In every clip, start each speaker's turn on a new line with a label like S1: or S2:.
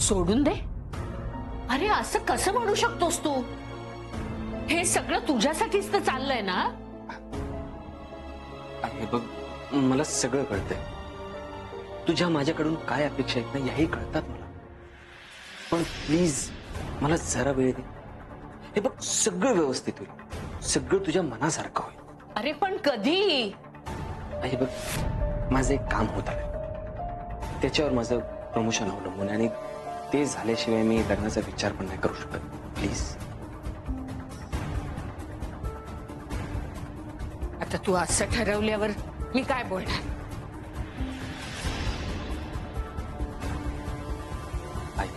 S1: सोडून दे? अरे असं कसं म्हणू शकतोस तू? हे सगळं तुझ्यासाठीच तर चाललंय ना?
S2: अरे बघ, मला सगळं कळतंय. तुझ्या माझ्याकडून काय अपेक्षा आहेत ना याही कळतात मला. पण प्लीज मला जरा वेळ दे. हे बघ, सगळं व्यवस्थित होईल. सगळं तुझ्या मनासारखं होईल.
S1: अरे पण कधी?
S2: हे बघ, माझं एक काम होत आलंय. त्याच्यावर माझं प्रमोशन अवलंबून आणि ते झाल्याशिवाय मी लग्नाचा विचार पण नाही करू शकत. प्लीज.
S1: आता तू असं ठरवल्यावर मी काय बोलणार?
S2: आई,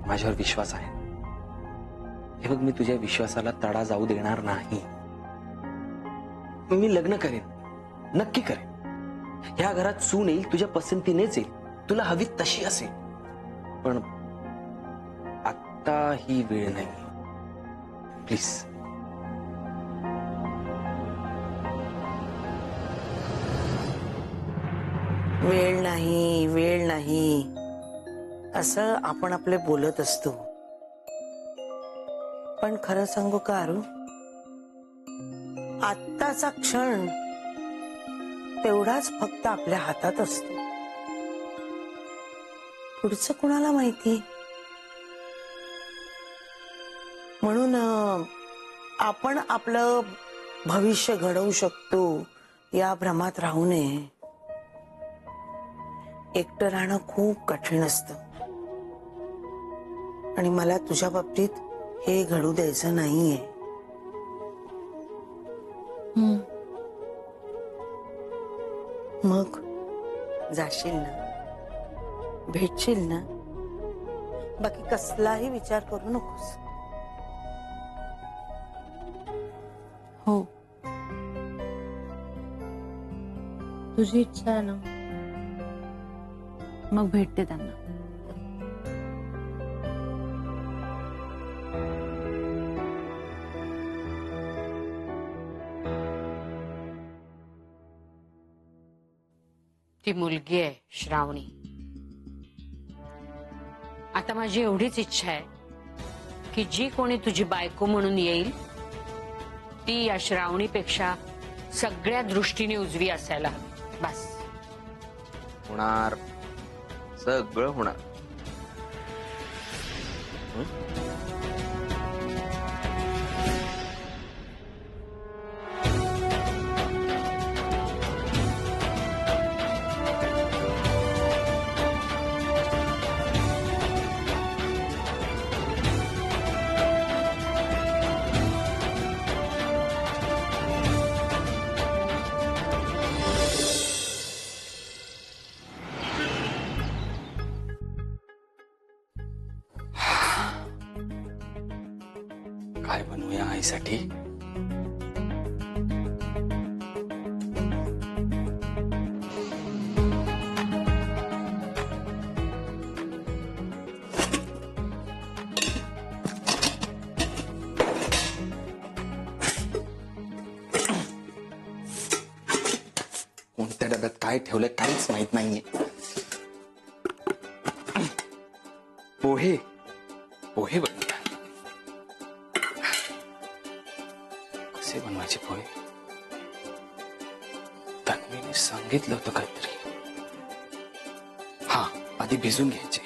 S2: माझ्यावर विश्वास आहे. हे बघ, मी तुझ्या विश्वासाला तडा जाऊ देणार नाही. मी लग्न करेन, नक्की करेन. ह्या घरात सून येईल, तुझ्या पसंतीनेच येईल, तुला हवी तशी असेल. पण आता ही वेळ नाही. प्लीज.
S3: वेळ नाही, वेळ नाही असं आपण आपले बोलत असतो. पण खरं सांगू का अरू, आत्ताचा क्षण तेवढाच फक्त आपल्या हातात असतो. पुढचं कुणाला माहिती. म्हणून आपण आपलं भविष्य घडवू शकतो या भ्रमात राहू नये. एकटं राहणं खूप कठीण असतं आणि मला तुझ्या बाबतीत हे घडू द्यायचं नाहीये. मग जाशील ना, भेटशील ना, बाकी कसलाही विचार करू नकोस.
S4: हो, तुझी इच्छा आहे ना, मग भेटते त्यांना.
S1: ती मुलगी आहे श्रावणी. आता माझी एवढीच इच्छा आहे की जी कोणी तुझी बायको म्हणून येईल ती या श्रावणीपेक्षा सगळ्या दृष्टीने उजवी असायला हवी. बस.
S2: होणार, सगळं होणार. काय बनवूया आईसाठी? कोणत्या डब्यात काय ठेवलंय काहीच माहित नाहीये. पोहे पोहे बनवूया. कसे बनवायचे पोहे? तन्वीने सांगितलं होतं काहीतरी. हा, आधी भिजून घ्यायचे.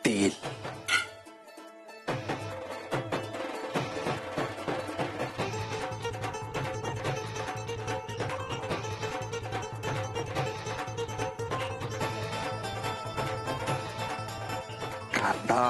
S2: तेल. कांदा.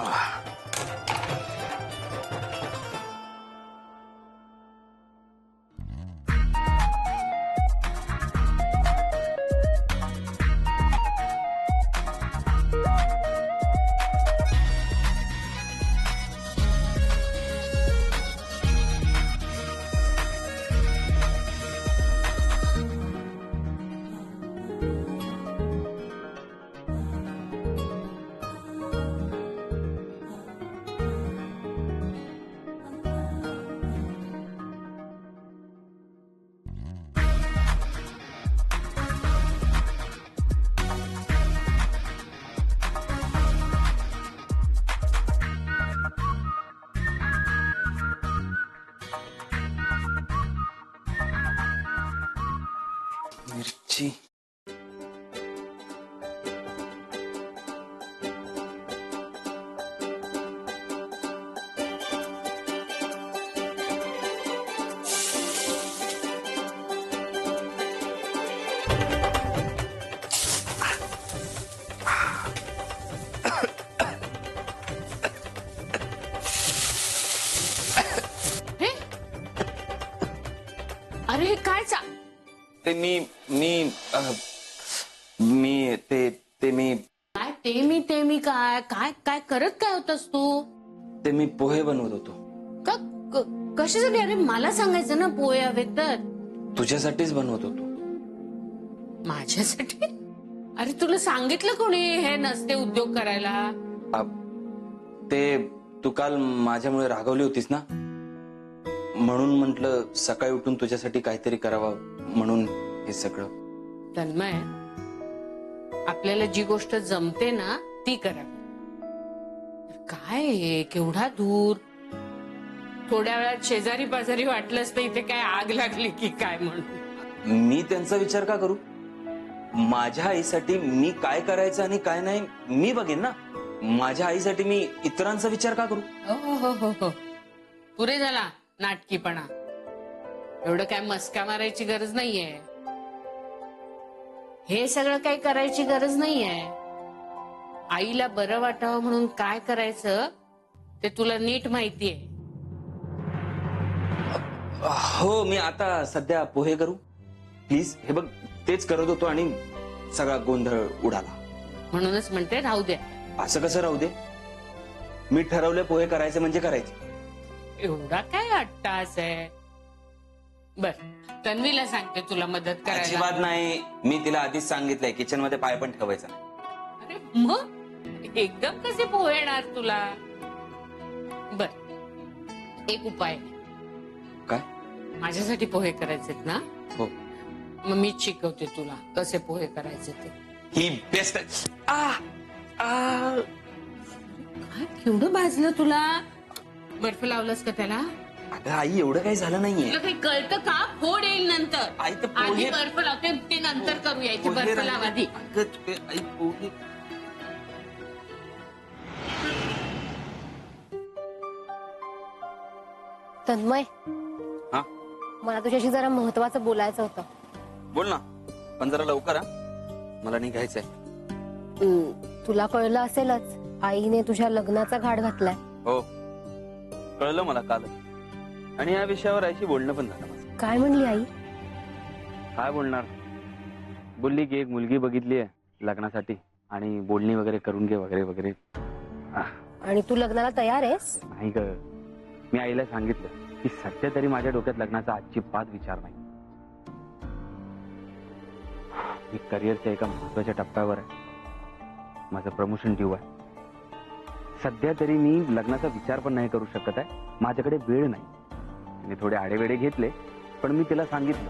S2: छी.
S1: हे? अरे हे काय
S2: ते मी
S1: काय ते मी काय काय काय करत काय होतास तू?
S2: ते मी पोहे बनवत होतो.
S1: कशासाठी? अरे मला सांगायचं ना पोहे हवेत तर.
S2: तुझ्यासाठीच बनवत होतो.
S1: माझ्यासाठी? अरे तुला सांगितलं कोणी हे नसते उद्योग करायला?
S2: ते तू काल माझ्यामुळे रागवली होतीस ना, म्हणून म्हटलं सकाळी उठून तुझ्यासाठी काहीतरी करावं म्हणून हे सगळं.
S1: तन्मय, आपल्याला जी गोष्ट जमते ना ती करावी. काय हे केवढा दूर? थोड्या वेळात शेजारी पाजारी वाटलं असतं इथे काय आग लागली की काय म्हणून.
S2: मी त्यांचा विचार का करू? माझ्या आईसाठी मी काय करायचं आणि काय नाही मी बघेन ना. माझ्या आईसाठी मी इतरांचा विचार का करू?
S1: हो. पुरे झाला नाटकीपणा. एवढं काय मस्का मारायची गरज नाहीये. हे सगळं काही करायची गरज नाहीये. आईला बरं वाटावं म्हणून काय करायचं ते तुला नीट माहितीये.
S2: हो, मी आता सध्या पोहे करू प्लीज. हे बघ, तेच करत होतो आणि सगळा गोंधळ उडाला.
S1: म्हणूनच म्हणते राहू द्या.
S2: असं कसं राहू दे? मी ठरवले पोहे करायचे म्हणजे करायचे.
S1: एवढा काय अट्टास आहे? बर, तन्वीला सांगते तुला मदत करायला.
S2: अजिबात नाही. मी तिला आधीच सांगितलंय किचन मध्ये पाय पण ठेवायचा नाही.
S1: अरे मग एकदम कसे पोहे येणार तुला? बर, एक उपाय.
S2: काय?
S1: माझ्यासाठी पोहे करायचेत ना?
S2: हो.
S1: मग मीच शिकवते तुला कसे पोहे करायचे ते.
S2: ही बेस्ट.
S1: काय केवढं भाजलं तुला? बर्फ लावलंस का त्याला?
S2: अगं आई, एवढं काही झालं नाहीये.
S1: तुला काही कळतं का? फोड येईल नंतर.
S2: आई, तर
S1: आधी
S2: पोहे-
S1: बर्फ लावते ते नंतर करूया. इथे
S2: पोहे
S1: बर्फ
S2: राहिले.
S1: लाव आधी.
S2: अगं, आई, पोहे.
S4: तन्मय,
S2: हा,
S4: मला तुझ्याशी जरा महत्वाचं बोलायचं होतं.
S2: बोल ना, पण जरा लवकर. हा, मला निघायचंय.
S4: तुला कळलं असेलच, आईने तुझ्या लग्नाचा घाट घातलाय.
S2: हो, कळलं मला काल. आणि या विषयावर आईशी बोलणं पण झालं माझं.
S4: काय म्हणली आई?
S2: काय बोलणार? बोलली की एक मुलगी बघितली आहे लग्नासाठी आणि बोलणी वगैरे करून घे वगैरे वगैरे.
S4: आणि तू लग्नाला तयार आहेस?
S2: नाही ग, मी आईला सांगितलं की सध्या तरी माझ्या डोक्यात लग्नाचा अजिबात विचार नाही. मी करिअरच्या एका महत्वाच्या टप्प्यावर आहे. माझं प्रमोशन ड्यू आहे. सध्या तरी मी लग्नाचा विचार पण नाही करू शकत आहे. माझ्याकडे वेळ नाही. मी थोडे आडेवेडे घेतले, पण मी तिला सांगितलं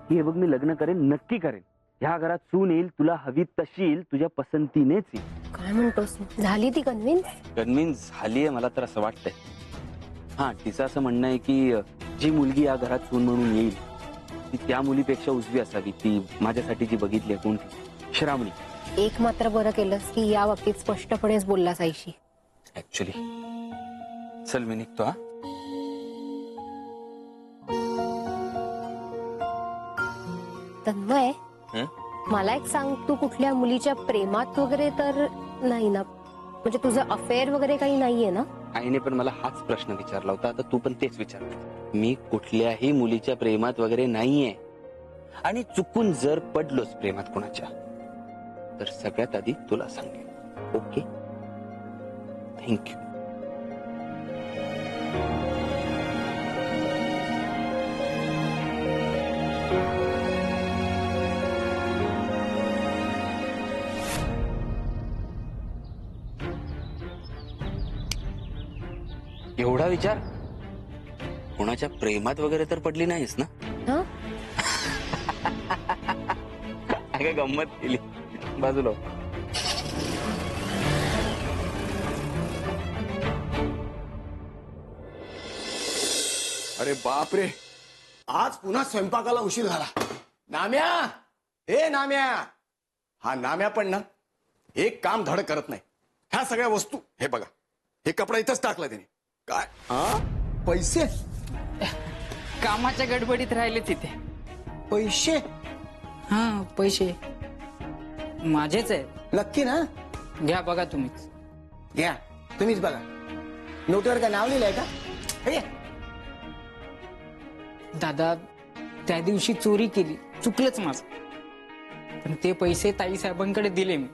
S2: की हे बघ, मी लग्न करेन, नक्की करेन. ह्या घरात सून येईल, तुला हवी तशी येईल, तुझ्या पसंतीनेच येईल.
S4: काय म्हणतोस? झाली ती कन्व्हिन्स?
S2: कन्व्हिन्स झालीये मला तर असं वाटतंय. हा, तिचं असं म्हणणं आहे की जी मुलगी या घरात सून म्हणून येईल ती त्या मुलीपेक्षा उजवी असावी. ती माझ्यासाठी जी बघितली आहे कोणती, श्रावणी.
S4: एक मात्र बरं केलंस की या बाबतीत स्पष्टपणेच बोललास आईशी.
S2: ऍक्च्युली चल, मी निघतो. हा,
S4: तन्मय, मला एक सांग, तू कुठल्या मुलीच्या प्रेमात वगैरे तर नाही ना? म्हणजे तुझं अफेअर वगैरे काही नाहीये ना?
S2: आईने पण मला हाच प्रश्न विचारला होता. आता तू पण तेच विचार. मी कुठल्याही मुलीच्या प्रेमात वगैरे नाहीये. आणि चुकून जर पडलोच प्रेमात कोणाच्या, तर सगळ्यात आधी तुला सांगेन. ओके? थँक्यू. एवढा विचार? कोणाच्या प्रेमात वगैरे तर पडली नाहीस ना?
S4: हं?
S2: अगं, गंमत केली. बाजूला हो.
S5: अरे बापरे, आज पुन्हा स्वयंपाकाला उशीर झाला. नाम्या, ए नाम्या, हा नाम्या पण ना एक काम धड करत नाही. ह्या सगळ्या वस्तू हे बघा, हे कपडा इथंच टाकला त्याने. काय हा पैसे
S6: कामाच्या गडबडीत राहिले तिथे.
S5: पैसे
S6: हा पैसे माझेच आहेत.
S5: नक्की ना?
S6: घ्या बघा तुम्हीच.
S5: घ्या तुम्हीच बघा. नोटवर का नाव लिहिलंय का? हे घ्या.
S6: दादा त्या दिवशी चोरी केली, चुकलंच माझं. पण ते पैसे ताई साहेबांकडे दिले मी.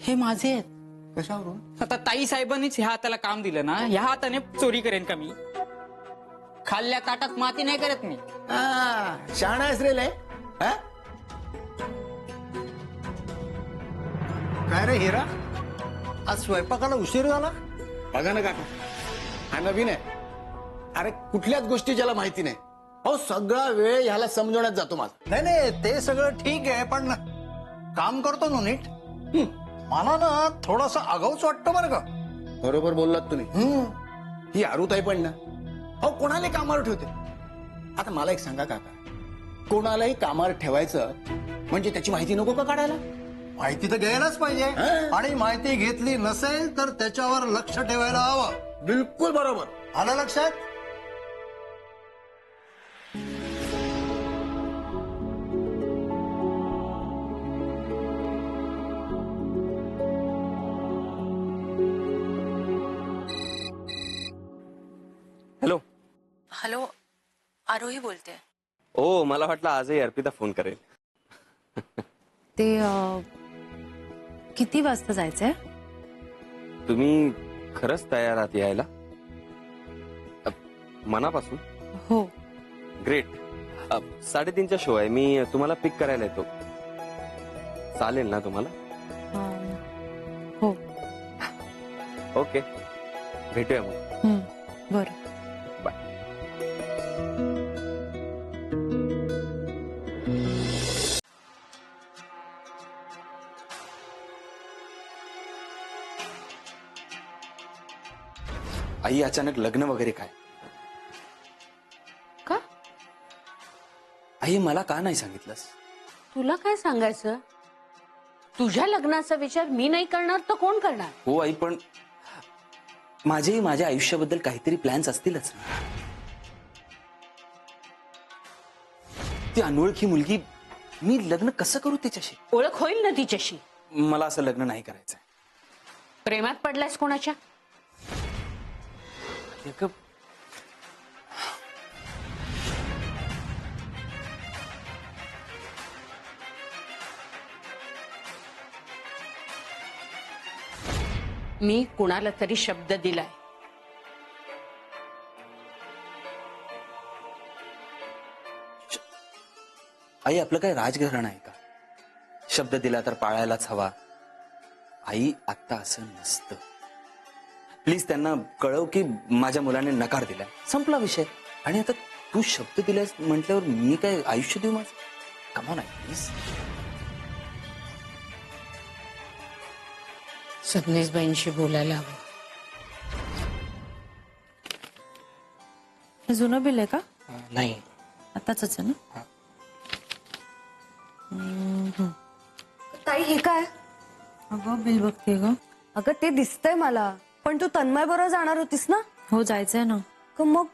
S6: हे माझे आहेत.
S5: कशावरून?
S6: आता ताई साहेबांनीच ह्या हाताला काम दिलं ना, ह्या हाताने चोरी करेन का मी? खाल्ल्या ताटात माती नाही करत मी.
S5: शहाणा आहेस रे लय. हा?
S7: काय रे हिरा, आज स्वयंपाकाला उशीर झाला?
S5: बघा ना काका, हा नवीन आहे. अरे कुठल्याच गोष्टी ज्याला माहिती नाही, अहो सगळा वेळ ह्याला समजवण्यात जातो माझा.
S7: नाही नाही, ते सगळं ठीक आहे, पण काम करतो ना नीट. मला ना थोडासा आगाऊच वाटतं बरं का.
S5: बरोबर बोललात तुम्ही. ही आरुताई पण ना, अहो कोणाला कामावर ठेवते. आता मला एक सांगा काका, कोणालाही कामावर ठेवायचं म्हणजे त्याची माहिती नको का काढायला?
S7: माहिती तर घ्यायलाच पाहिजे, आणि माहिती घेतली नसेल तर त्याच्यावर लक्ष ठेवायला हवं.
S5: बिलकुल बरोबर.
S7: आलं लक्षात?
S2: हॅलो.
S3: हॅलो, आरोही बोलते.
S2: ओ, मला वाटलं आजही अर्पिता फोन करेल.
S8: ते किती वाजता जायचंय?
S2: तुम्ही खरंच तयार आहात यायला? मनापासून?
S8: हो.
S2: ग्रेट. 3:30चा शो आहे, मी तुम्हाला पिक करायला येतो. चालेल ना तुम्हाला?
S8: हो.
S2: ओके, भेटूया मग.
S8: बरं.
S2: आई, अचानक लग्न वगैरे काय?
S1: का?
S2: आई, मला का नाही सांगितलंस?
S1: तुला काय सांगायचं? तुझ्या लग्नाचा विचार मी नाही करणार तर कोण करणार?
S2: हो आई, पण माझेही माझ्या आयुष्याबद्दल काहीतरी प्लॅन्स असतीलच ना. ती अनोळखी मुलगी, मी लग्न कसं करू तिच्याशी?
S1: ओळख होईल ना तिच्याशी.
S2: मला असं लग्न नाही करायचंय.
S1: प्रेमात पडलायस कोणाच्या?
S2: एक-
S1: मी कुणाला तरी शब्द दिलाय.
S2: आई, आपलं काय राजघराणं आहे का? शब्द दिला तर पाळायलाच हवा. आई, आता असं नसतं. प्लीज त्यांना कळव की माझ्या मुलाने नकार दिलाय, संपला विषय. आणि आता तू शब्द दिलास म्हटल्यावर मी काय आयुष्य देऊ माझं? Come on I, please.
S1: सबनीसबाईंशी बोलायला हवं.
S8: हे जुनं बिल आहे का?
S2: नाही.
S8: आताच आहे ना?
S9: ताई, हे काय?
S8: अगं बिल बघते ग.
S9: अगं ते दिसतंय मला, पण तू तन्मय बरोबर जाणार होतीस ना?
S8: हो, जायचंय ना.
S9: मग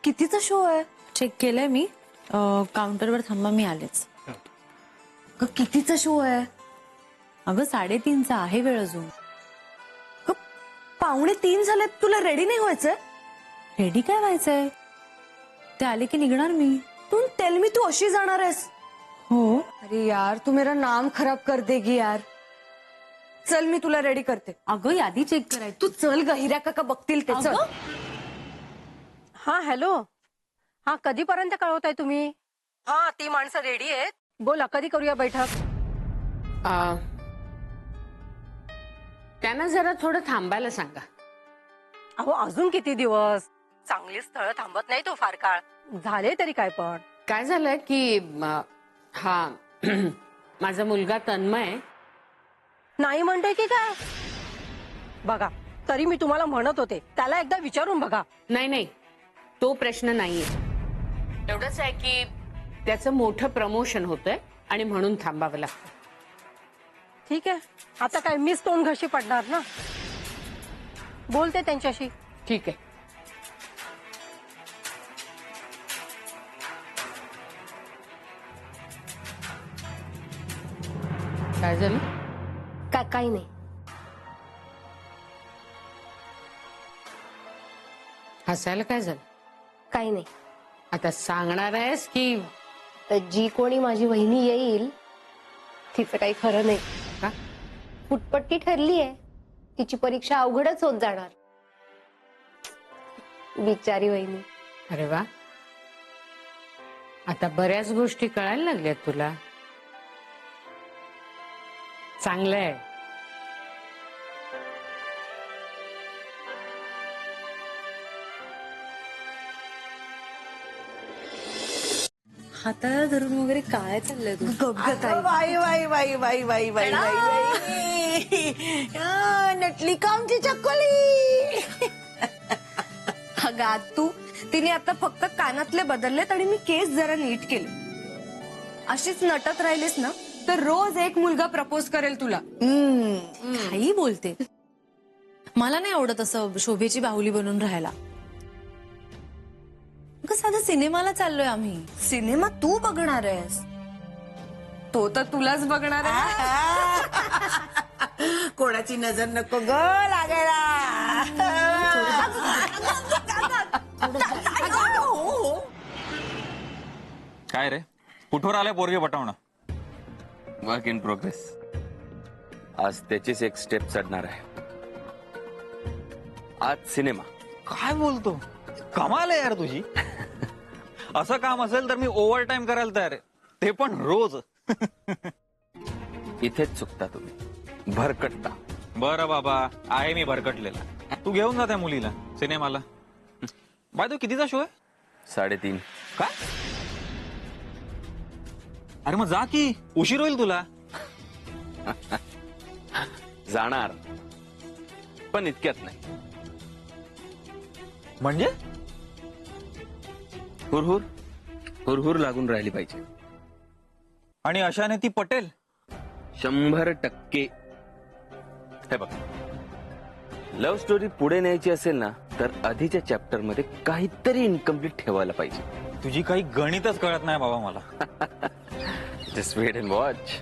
S9: कितीचा शो आहे?
S8: चेक केलंय मी. काउंटरवर थांबा, मी आलेच.
S9: अगं कितीचा शो आहे?
S8: अगं 3:30चा आहे वेळ अजून.
S9: 2:45 झालेत, तुला रेडी नाही व्हायचंय?
S8: रेडी काय व्हायचंय? ते आले की निघणार मी.
S9: तू टेल मी, तू अशी जाणार आहेस?
S8: हो.
S9: अरे यार, तू मेरा नाम खराब कर देगी यार. चल, मी तुला रेडी करते.
S8: अगं यादी चेक करायची.
S9: तू चल ग, हिऱ्या काका बघतील ते. चल.
S10: हा हॅलो. हा कधीपर्यंत कळवताय तुम्ही?
S9: हा, ती माणसं रेडी आहेत.
S10: बोला, कधी करूया बैठक?
S1: त्यांना जरा थोडं थांबायला सांगा.
S10: अहो अजून किती दिवस? चांगली स्थळ थांबत नाही तो फार काळ. झाले तरी काय पण?
S1: काय झालं की हा माझा मुलगा तन्मय
S10: नाही म्हणतोय की काय? बघा, तरी मी तुम्हाला म्हणत होते त्याला एकदा विचारून बघा.
S1: नाही नाही, तो प्रश्न नाहीये. एवढंच आहे की त्याचं मोठं प्रमोशन होतंय आणि म्हणून थांबावं लागतं.
S10: ठीक आहे, आता काय मीच तोंड घशी पडणार ना. बोलते त्यांच्याशी.
S1: ठीक आहे. काय झालं?
S4: काही नाही.
S1: हसायला काय झालं?
S4: काही नाही.
S1: आता सांगणार आहेस की
S4: तर जी कोणी माझी वहिनी येईल तिचं काही खरं नाही.
S1: का?
S4: फुटपट्टी ठरली आहे, तिची परीक्षा अवघडच होत जाणार. बिचारी वहिनी.
S1: अरे वा, आता बऱ्याच गोष्टी कळायला लागल्यात तुला. चांगलंय.
S8: हाताला धरून वगैरे काय चाललंय तू?
S3: वाई वाई वाई वाई वाई वाई वाई नटली कामची चक्कोली.
S9: अगं तू तिने आता फक्त कानातले बदललेत आणि मी केस जरा नीट केले. अशीच नटत राहिलीस ना तर रोज एक मुलगा प्रपोज करेल तुला.
S8: काही बोलते. मला नाही आवडत असं शोभेची बाहुली बनून राहायला. साधा सिनेमाला चाललोय आम्ही.
S9: सिनेमा तू बघणार आहेस, तो तर तुलाच बघणार आहे.
S3: कोणाची नजर नको ग लागायला.
S11: काय रे, कुठवर आलाय पोरगे पटवणं?
S2: Work in progress. आज त्याचीच एक स्टेप चढणार आहे. आज सिनेमा.
S11: काय बोलतो? कमाल आहे यार तुझी. असं काम असेल तर मी ओव्हर टाइम करायला तयार आहे, ते पण रोज.
S2: इथेच चुकता तुम्ही, भरकटता.
S11: बरं बाबा, आहे मी भरकटलेला. तू घेऊन जा त्या मुलीला सिनेमाला. बाय तो कितीचा शो आहे?
S2: 3:30.
S11: काय? अरे मग जा की, उशीर होईल तुला.
S2: जाणार, पण इतक्यात नाही.
S11: म्हणजे
S2: हुरहुर हुरहुर लागून राहिली पाहिजे.
S11: आणि अशाने ती पटेल?
S2: 100%. हे बघ, लव्ह स्टोरी पुढे न्यायची असेल ना तर आधीच्या चॅप्टर मध्ये काहीतरी इनकम्प्लीट ठेवायला पाहिजे.
S11: तुझी काही गणितच कळत नाही बाबा मला.
S2: Just wait and watch.